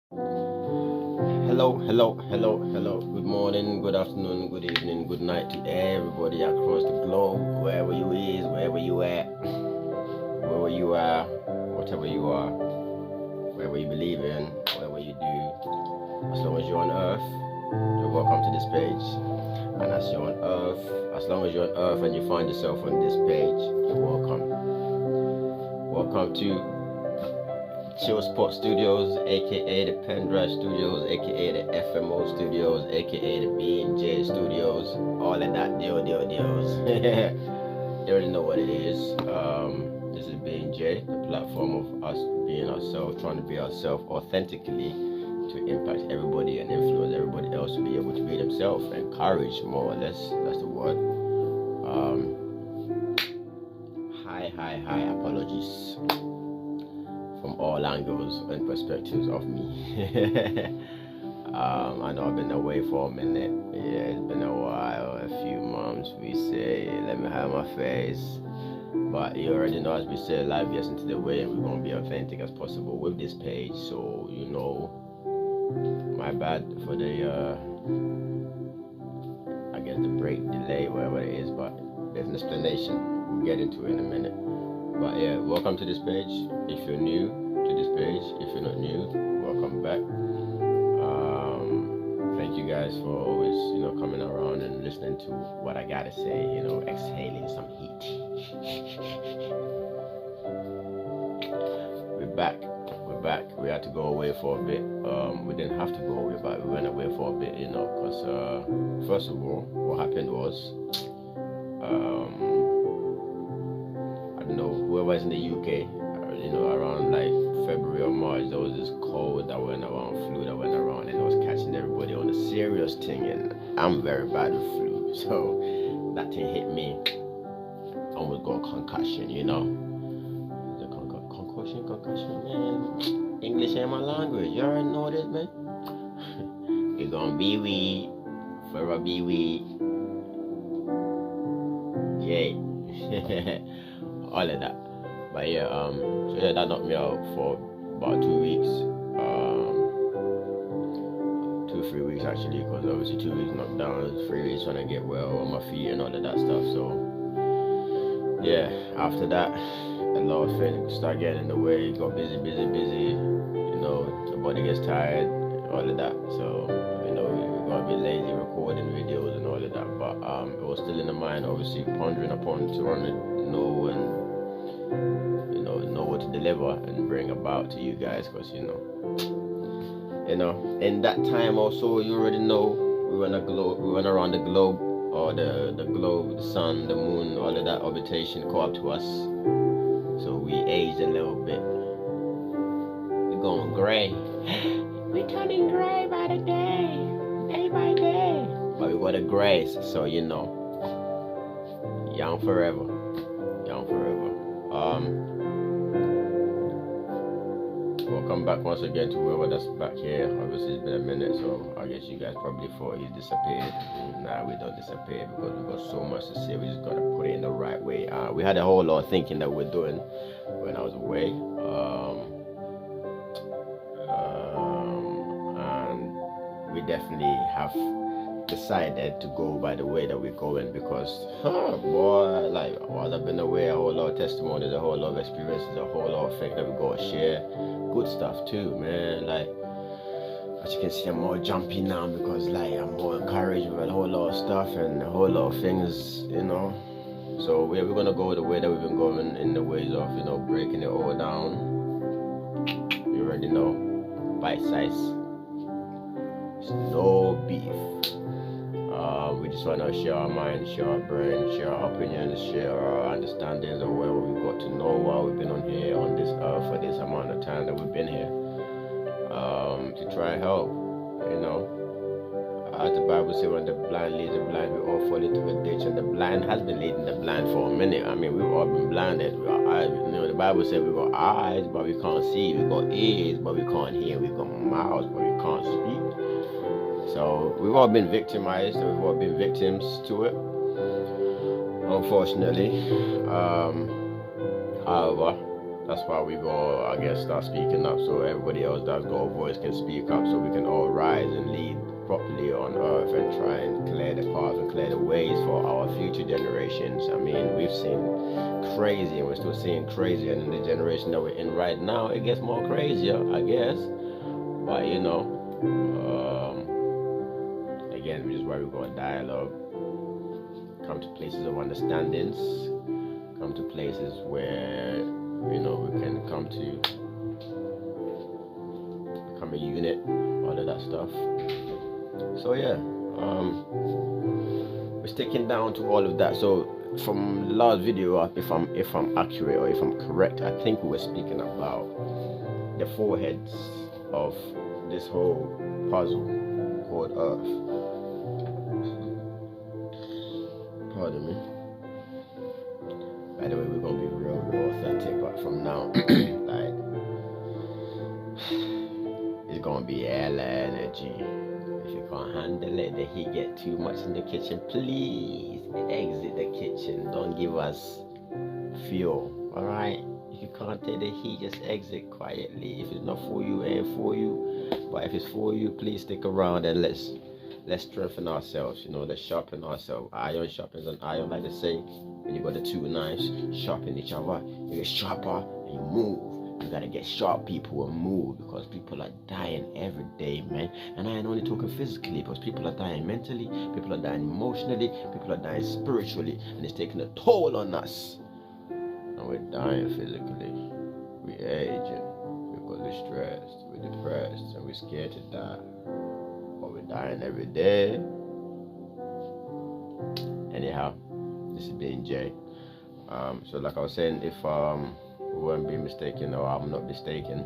Hello. Good morning, good afternoon, good evening, good night to everybody across the globe, wherever you is, wherever you at, wherever you are, whatever you are, wherever you believe in, whatever you do. As long as you're on earth, you're welcome to this page. And as long as you're on earth and you find yourself on this page, you're welcome. Welcome to Chill Spot Studios, aka the Pen Drive Studios, aka the FMO Studios, aka the B&J Studios, all of that deals. You already know what it is. This is B&J, the platform of us being ourselves, trying to be ourselves authentically to impact everybody and influence everybody else to be able to be themselves. Encourage, more or less. That's the word. High apologies from all angles and perspectives of me. I know I've been away for a minute. Yeah, it's been a while, a few months. We say, let me have my face. But you already know, as we say, life gets into the way, and we're gonna be authentic as possible with this page. So my bad for the I guess the break, delay, whatever it is. But there's an explanation. We'll get into it in a minute. But yeah, welcome to this page. If you're new to this page, if you're not new, welcome back. Thank you guys for always, coming around and listening to what I gotta say, exhaling some heat. We're back. We had to go away for a bit. We didn't have to go away, but we went away for a bit, because first of all, what happened was, whoever's in the UK, around like February or March, there was this cold that went around, flu that went around, and it was catching everybody on a serious thing. And I'm very bad with flu, so that thing hit me. Almost got a concussion, The concussion, man. English ain't my language. You already know this, man. We're gonna be weed, forever be weed. Yeah. All of that. But yeah, that knocked me out for about 2 weeks. 2-3 weeks actually, because obviously 2 weeks knocked down, 3 weeks trying to get well on my feet and all of that stuff. So yeah, after that, a lot of things start getting in the way. Got busy. The body gets tired, all of that. So we're gonna be lazy recording videos and all of that. But it was still in the mind, obviously pondering upon to run it, know what to deliver and bring about to you guys, because in that time also, you already know, we went around the globe, or the globe, the sun, the moon, all of that orbitation caught up to us, so we aged a little bit. We're going gray. We're turning gray by the day by day, but we got a grace, so young forever. Welcome back once again to whoever that's back here. Obviously it's been a minute, so I guess you guys probably thought he's disappeared. Nah, we don't disappear, because we got so much to say. We just gotta put it in the right way. We had a whole lot of thinking that we're doing when I was away, and we definitely have decided to go by the way that we're going, because boy, like, while I've been away, a whole lot of testimonies, a whole lot of experiences, a whole lot of things that we gotta share. Good stuff too, man. Like, as you can see, I'm more jumpy now, because like I'm more encouraged with a whole lot of stuff and a whole lot of things, so we're gonna go the way that we've been going, in the ways of breaking it all down. You already know, bite size, no beef. We just want to share our mind, share our brain, share our opinions, share our understandings of where we've got to know while we've been on here, on this earth, for this amount of time that we've been here, to try and help. As the Bible says, when the blind leads the blind, we all fall into a ditch, and the blind has been leading the blind for a minute. I mean, we've all been blinded. We got eyes, the Bible says we got eyes, but we can't see. We got ears, but we can't hear. We got mouths, but we can't speak. So we've all been victimized, we've all been victims to it, unfortunately. However, That's why we go, I guess, start speaking up, so everybody else that's got a voice can speak up, so we can all rise and lead properly on earth and try and clear the path and clear the ways for our future generations. I mean, we've seen crazy and we're still seeing crazy, and in the generation that we're in right now, it gets more crazier, I guess. But again, which is why we go a dialogue, come to places of understandings, come to places where we can come to become a unit, all of that stuff. So yeah, we're sticking down to all of that. So from the last video, if I'm accurate or if I'm correct, I think we were speaking about the foreheads of this whole puzzle called Earth. Pardon me. By the way, we're gonna be real authentic, but from now, like, it's gonna be hella energy. If you can't handle it, the heat get too much in the kitchen, please exit the kitchen. Don't give us fuel, alright? If you can't take the heat, just exit quietly. If it's not for you, it ain't for you. But if it's for you, please stick around and let's strengthen ourselves, let's sharpen ourselves. Iron sharpens an iron, like they say. When you got the two knives sharpen each other, you get sharper and you move. You gotta get sharp people and move, because people are dying every day, man. And I ain't only talking physically, because people are dying mentally, people are dying emotionally, people are dying spiritually, and it's taking a toll on us. And we're dying physically, we're aging, because we're stressed, we're depressed, and we're scared to die. But we're dying every day. Anyhow, this is being Jay. So like I was saying, if we weren't being mistaken, or I'm not mistaken,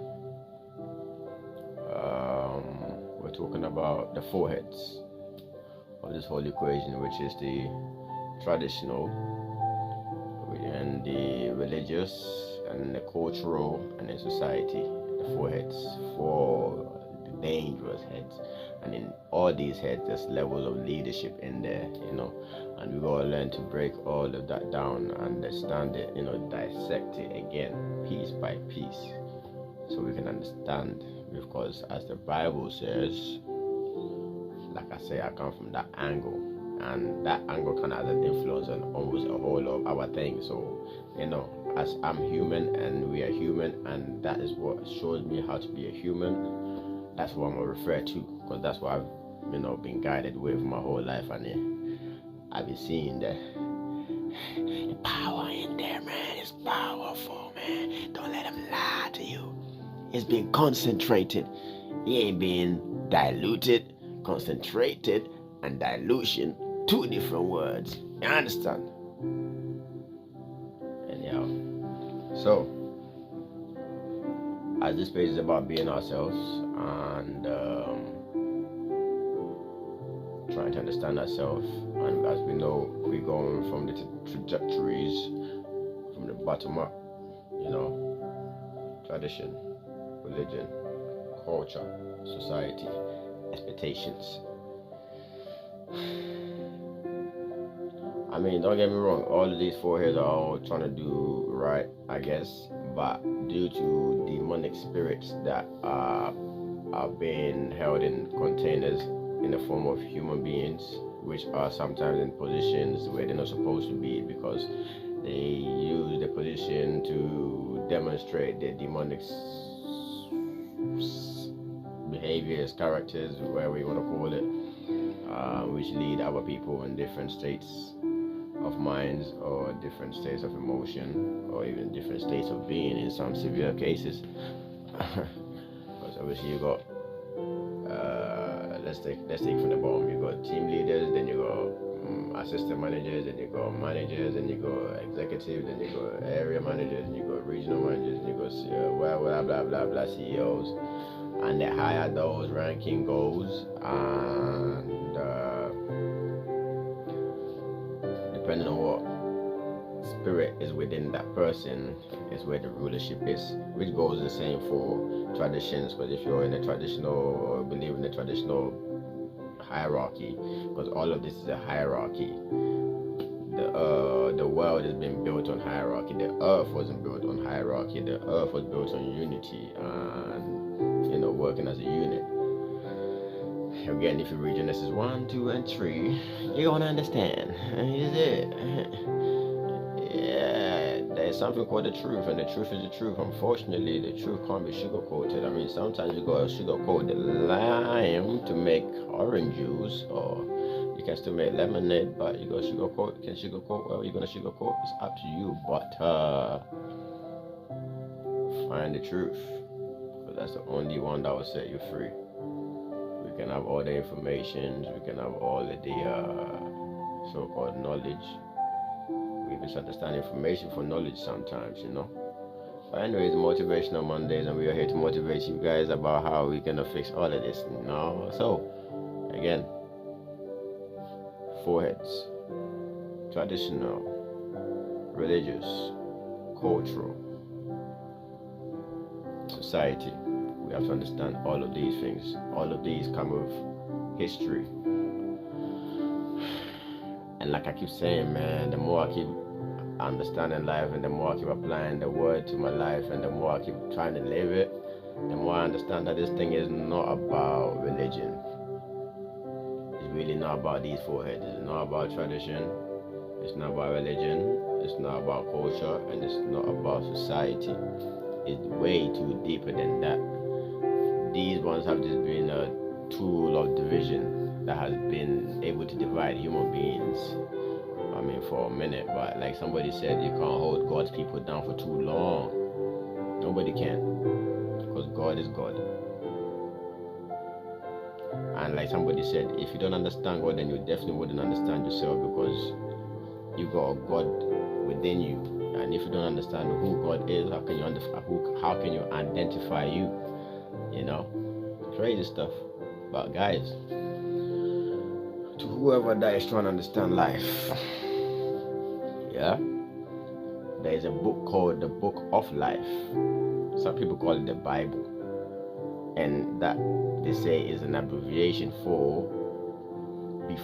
we're talking about the foreheads of this whole equation, which is the traditional and the religious and the cultural and the society. The foreheads, for the dangerous heads, and in all these heads there's levels of leadership in there, and we gotta learn to break all of that down, understand it, dissect it again piece by piece, so we can understand. Because as the Bible says, like I say, I come from that angle, and that angle kind of has an influence on almost a whole lot of our things. So as I'm human and we are human, and that is what shows me how to be a human, that's what I'm gonna refer to, because that's what I've been guided with my whole life. And I've been seeing the power in there, man. It's powerful, man. Don't let them lie to you. It's being concentrated. It ain't being diluted. Concentrated and dilution, two different words. You understand? Anyhow, so as this page is about being ourselves and trying to understand ourselves, and as we know, we're going from the trajectories from the bottom up, tradition, religion, culture, society, expectations. I mean, don't get me wrong, all of these foreheads are all trying to do right, I guess, but due to demonic spirits that are being held in containers in the form of human beings, which are sometimes in positions where they're not supposed to be, because they use the position to demonstrate their demonic behaviors, characters, whatever you want to call it, which lead other people in different states of minds, or different states of emotion, or even different states of being in some severe cases. Because obviously you got let's take from the bottom. You got team leaders, then you got assistant managers, then you got managers, then you got executives, then you got area managers, then you got regional managers, then you got blah blah blah blah CEOs, and the higher those ranking goes, and depending on what spirit is within that person is where the rulership is, which goes the same for traditions. Because if you're in a traditional, or believe in the traditional hierarchy, because all of this is a hierarchy, the world has been built on hierarchy. The earth wasn't built on hierarchy. The earth was built on unity and working as a unit. Again, if you read Genesis 1, 2, and 3, you're gonna understand. Is it? Yeah, there's something called the truth, and the truth is the truth. Unfortunately, the truth can't be sugar-coated. I mean, sometimes you gotta sugar-coat the lime to make orange juice, or you can still make lemonade, but you gotta sugar-coat. You can sugar-coat. Well, you're gonna sugar-coat. It's up to you, but find the truth, because that's the only one that will set you free. We can have all the information, we can have all of the so-called knowledge. We misunderstand information for knowledge sometimes, But anyways, Motivational Mondays, and we are here to motivate you guys about how we're gonna fix all of this, So, again, foreheads, traditional, religious, cultural, society. We have to understand all of these things. All of these come with history. And like I keep saying, man, the more I keep understanding life and the more I keep applying the word to my life and the more I keep trying to live it, the more I understand that this thing is not about religion. It's really not about these foreheads. It's not about tradition. It's not about religion. It's not about culture. And it's not about society. It's way too deeper than that. These ones have just been a tool of division that has been able to divide human beings. I mean, for a minute, but like somebody said, you can't hold God's people down for too long. Nobody can, because God is God. And like somebody said, if you don't understand God, then you definitely wouldn't understand yourself, because you got a God within you. And if you don't understand who God is, how can you identify you? Crazy stuff. But guys, to whoever that is trying to understand life, there is a book called the Book of Life. Some people call it the Bible, and that they say is an abbreviation for it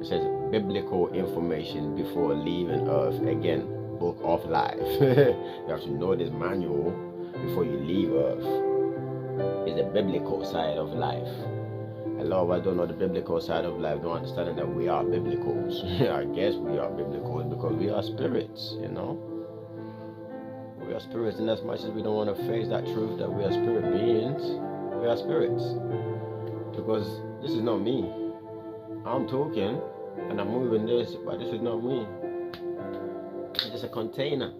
says biblical information before leaving Earth. Again, Book of Life. You have to know this manual before you leave Earth. It's the biblical side of life. A lot of us don't know the biblical side of life, don't understand that we are biblicals. I guess we are biblicals because we are spirits, We are spirits, and as much as we don't want to face that truth that we are spirit beings, we are spirits. Because this is not me. I'm talking and I'm moving this, but this is not me. It's just a container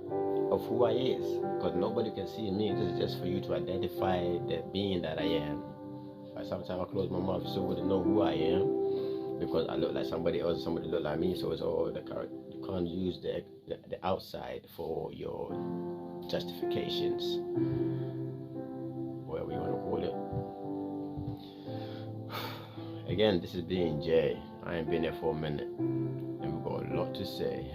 of who I is, because nobody can see me. This is just for you to identify the being that I am. But sometimes I close my mouth so you know who I am, because I look like somebody else, somebody look like me. So it's all the character. You can't use the outside for your justifications, whatever you want to call it. Again, this is being Jay. I ain't been there for a minute, and we've got a lot to say.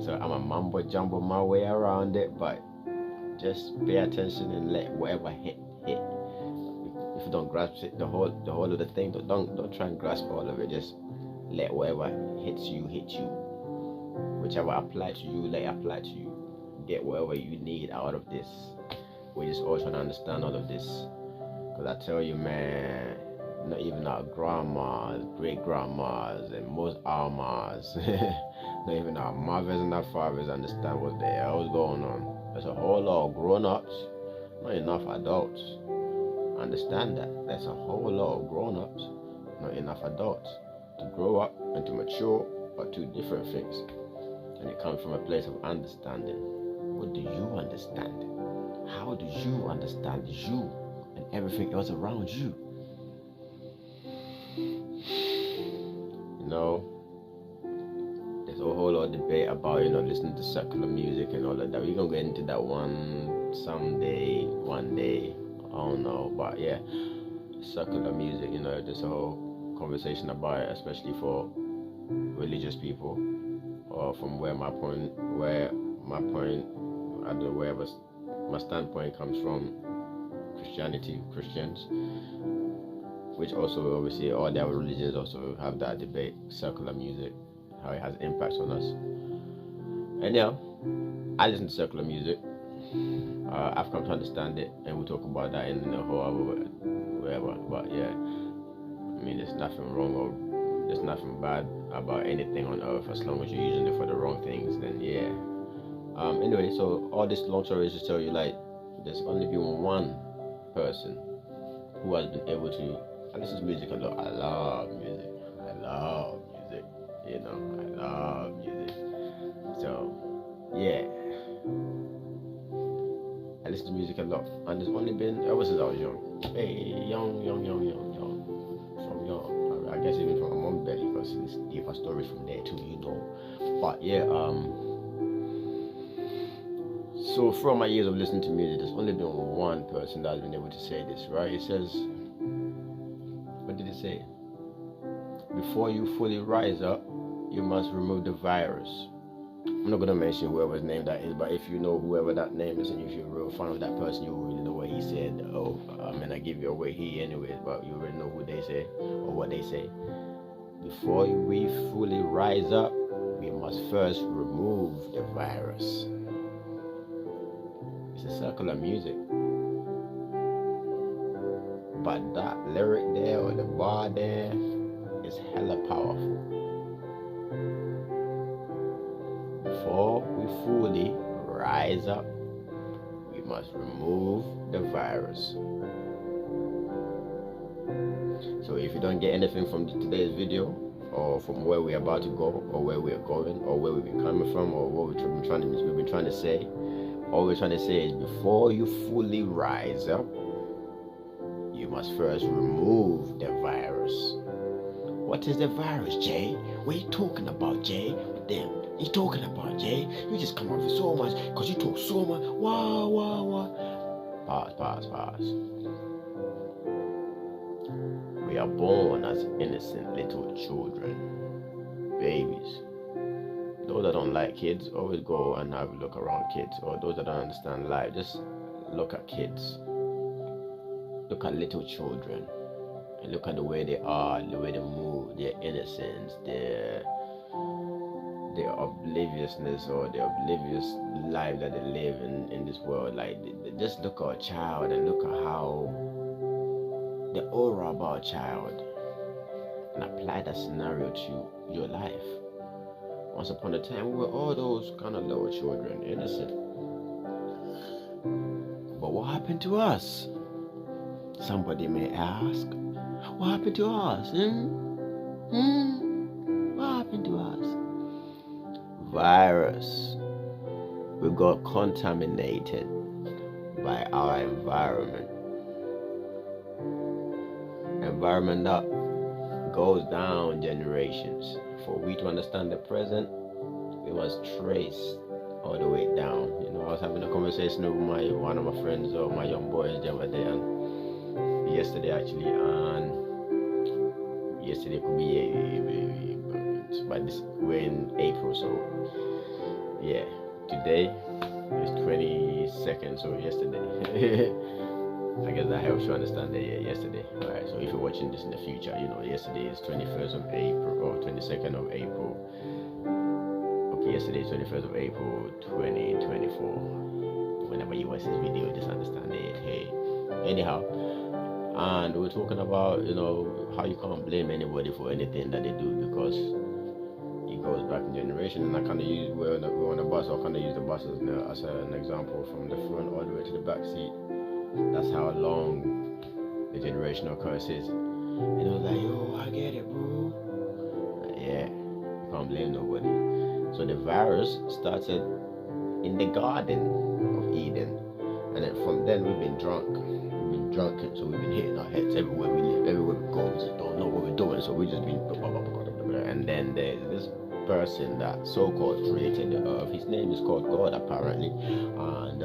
So I'm a mumbo jumbo my way around it, but just pay attention and let whatever hit. If you don't grasp it, the whole of the thing, don't try and grasp all of it. Just let whatever hits you hit you. Whichever apply to you, let it apply to you. Get whatever you need out of this. We're just all trying to understand all of this. Because I tell you, man, not even our grandmas, great grandmas, and most almas, not even our mothers and our fathers understand what the hell is going on. There's a whole lot of grown-ups, not enough adults. Understand that. There's a whole lot of grown-ups, not enough adults. To grow up and to mature are two different things. And it comes from a place of understanding. What do you understand? How do you understand you and everything else around you? There's a whole lot of debate about, listening to secular music and all of that. We're going to get into that one day, I don't know. But yeah, secular music, there's a whole conversation about it, especially for religious people, or from where my standpoint comes from, Christians. which also obviously all the other religions also have that debate, secular music, how it has impacts on us. And yeah, I listen to secular music. I've come to understand it, and we'll talk about that in the whole other whatever. But yeah, I mean, there's nothing wrong or there's nothing bad about anything on earth as long as you're using it for the wrong things. Then yeah. Anyway, so all this long story is to tell you, like, there's only been one person who has been able to. And this is music a lot. I love music. I love music. You know, I love music. So yeah. I listen to music a lot, and it's only been ever since I was young. Hey, young. From young, I guess even from my mom's belly, because it's deeper stories from there too, you know. But yeah, so from my years of listening to music, there's only been one person that's been able to say this, right? It says, what did it say? Before you fully rise up, you must remove the virus. I'm not gonna mention whoever's name that is, but if you know whoever that name is, and if you're a real fan of that person, you really know what he said. Oh, I'm gonna give you away here anyways, but you already know who they say or what they say. Before we fully rise up, we must first remove the virus. It's a secular music, but that lyric there or the bar there is hella powerful. Before we fully rise up, we must remove the virus. So if you don't get anything from today's video, or from where we're about to go, or where we're going, or where we've been coming from, or what we've been trying to say, all we're trying to say is before you fully rise up, you must first remove the virus. What is the virus, Jay? What are you talking about, Jay? Damn. You talking about, Jay? You just come off with so much, because you talk so much. Wow. Pause. We are born as innocent little children, babies. Those that don't like kids, always go and have a look around kids. Or those that don't understand life, just look at kids. Look at little children. And look at the way they are, the way they move, their innocence, their obliviousness or the oblivious life that they live in this world. Like, just look at a child and look at how the aura about a child, and apply that scenario to your life. Once upon a time, we were all those kind of little children, innocent. But what happened to us? Somebody may ask, what happened to us? What happened to us? Virus. We got contaminated by our environment. Environment that goes down generations. For we to understand the present, we must trace all the way down. You know, I was having a conversation with one of my friends or my young boys the other day, and yesterday actually, and yesterday could be but this, we're in April, so yeah, today is 22nd, so yesterday. I guess that helps you understand that, yeah, yesterday. Alright, so if you're watching this in the future, you know, yesterday is 21st of April, or 22nd of April. Okay, yesterday is 21st of April, 2024. Whenever you watch this video, just understand it. Hey, anyhow, and we're talking about, you know, how you can't blame anybody for anything that they do, because it goes back in generation. And I kind of use, we're on a bus, so I kind of use the bus as an example, from the front all the way to the back seat. That's how long the generational curse is. And it was like, yo, I get it, bro. Yeah, you can't blame nobody. So the virus started in the Garden of Eden. And then from then we've been drunk. So we've been hitting our heads everywhere we live, everywhere we go. We just don't know what we're doing. So we just been, and then there's this person that so-called created the earth. His name is called God, apparently. And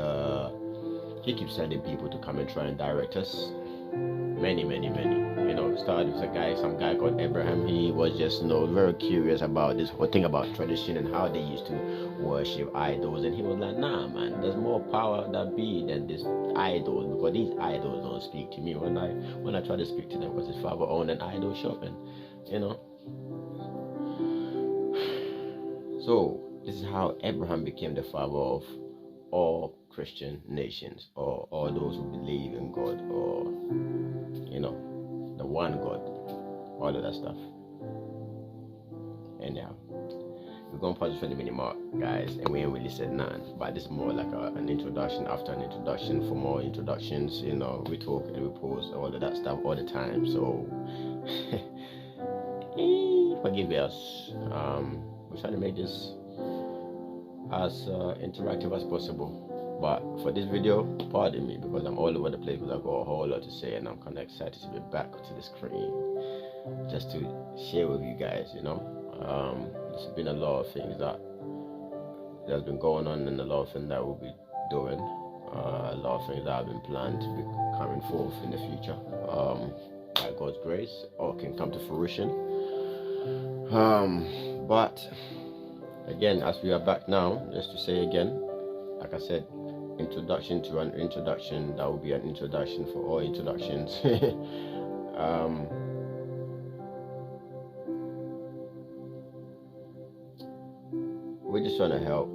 he keeps sending people to come and try and direct us. Many. You know, started with some guy called Abraham. He was just, you know, very curious about this whole thing about tradition and how they used to worship idols, and he was like, nah, man, there's more power that be than this idols, because these idols don't speak to me when I try to speak to them, because his father owned an idol shop, and you know. So this is how Abraham became the father of all Christian nations, or all those who believe in God, or you know, the one God, all of that stuff. Anyhow, we're going past the 20-minute mark, guys, and we ain't really said none, but this is more like an introduction after an introduction for more introductions. You know, we talk and we pause all of that stuff all the time, so forgive us. We're trying to make this as interactive as possible, but for this video, pardon me, because I'm all over the place, because I've got a whole lot to say, and I'm kind of excited to be back to the screen just to share with you guys. You know, there's been a lot of things that has been going on, and a lot of things that we'll be doing, a lot of things that have been planned to be coming forth in the future, by God's grace, or can come to fruition. But again, as we are back now, just to say again, like I said, introduction to an introduction, that will be an introduction for all introductions. We're just trying to help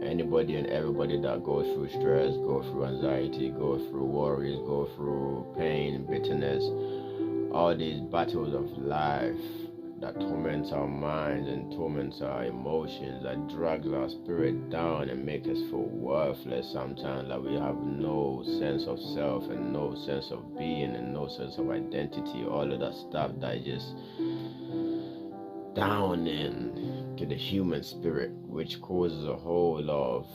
anybody and everybody that goes through stress, go through anxiety, go through worries, go through pain, bitterness, all these battles of life that torments our minds and torments our emotions, that drags our spirit down and make us feel worthless sometimes, that we have no sense of self and no sense of being and no sense of identity, all of that stuff that is just down into the human spirit, which causes a whole lot of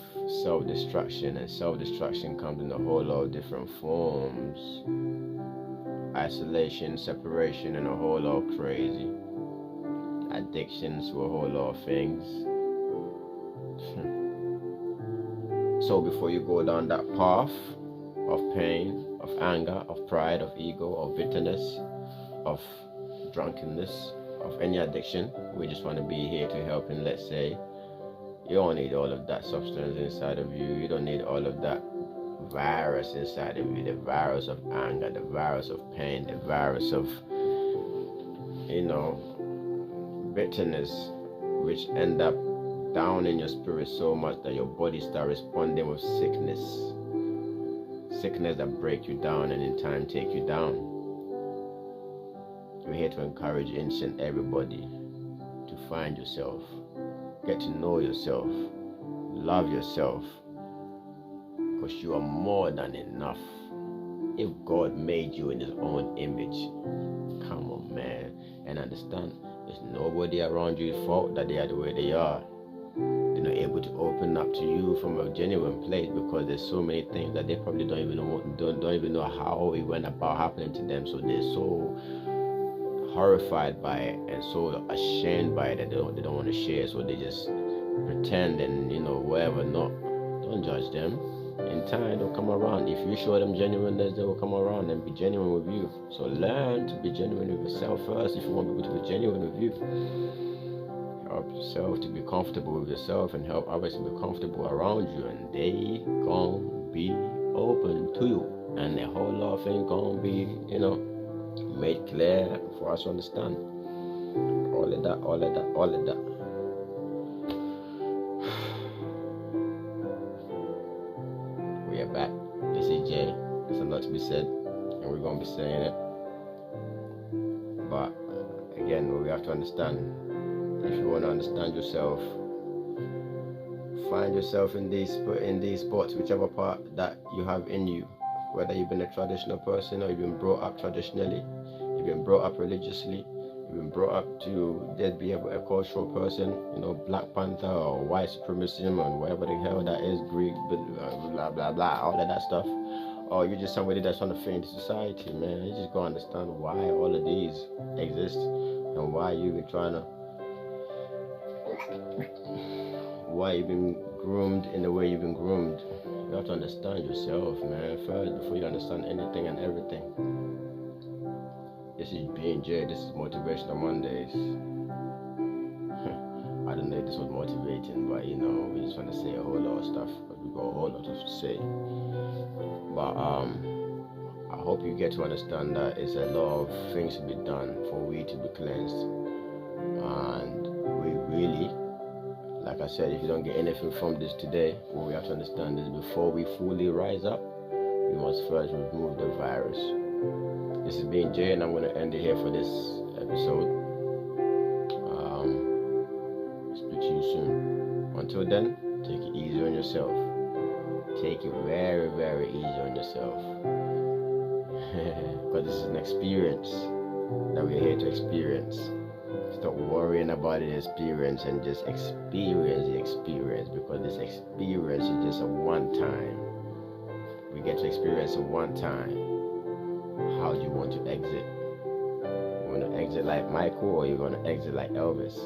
self-destruction, and self-destruction comes in a whole lot of different forms: isolation, separation, and a whole lot of crazy addictions to a whole lot of things. So before you go down that path of pain, of anger, of pride, of ego, of bitterness, of drunkenness, of any addiction, we just want to be here to help. And let's say you don't need all of that substance inside of you, you don't need all of that virus inside of you, the virus of anger, the virus of pain, the virus of, you know, bitterness, which end up down in your spirit so much that your body start responding with sickness that break you down and in time take you down. We're here to encourage each and everybody to find yourself, get to know yourself, love yourself, because you are more than enough. If God made you in his own image, come on, man, and understand there's nobody around you's fault that they are the way they are. They're not able to open up to you from a genuine place, because there's so many things that they probably don't even know how it went about happening to them. So they're so horrified by it and so ashamed by it that they don't want to share. So they just pretend and, you know, whatever. No, don't judge them. In time, they'll come around. If you show them genuineness, they will come around and be genuine with you. So learn to be genuine with yourself first if you want people to be genuine with you. Help yourself to be comfortable with yourself and help others to be comfortable around you, and they gonna be open to you. And a whole lot of things gonna be, you know, made clear for us to understand. All of that. We are back. This is Jay. There's a lot to be said, and we're going to be saying it. But again, we have to understand, if you want to understand yourself, find yourself in these spots, whichever part that you have in you. Whether you've been a traditional person, or you've been brought up traditionally, you've been brought up religiously, you've been brought up to just be a cultural person, you know, Black Panther or white supremacy and whatever the hell that is, Greek, blah blah blah, all of that stuff. Or you're just somebody that's trying to fit into society, man. You just gotta understand why all of these exist and why you've been groomed in the way you've been groomed. You have to understand yourself, man, first, before you understand anything and everything. This is being Jay. This is Motivational Mondays. I don't even though this was motivating, but we just want to say a whole lot of stuff, but we got a whole lot to say. But I hope you get to understand that it's a lot of things to be done for we to be cleansed. And we really, like I said, if you don't get anything from this today, what we have to understand is before we fully rise up, we must first remove the virus. This is being Jay, and I'm going to end it here for this episode. Speak to you soon. Until then, take it easy on yourself. Take it very, very easy on yourself. Because this is an experience that we're here to experience. Stop worrying about the experience and just experience the experience, because this experience is just a one time. We get to experience it one time. How do you want to exit? You want to exit like Michael, or you want to exit like Elvis?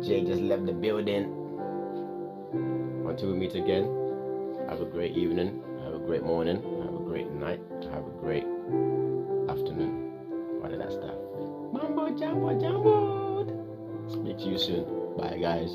Jay just left the building. Until we meet again, have a great evening, have a great morning, have a great night, have a great afternoon. All of that stuff. Mambo jumbo jumbo. Speak to you soon. Bye guys.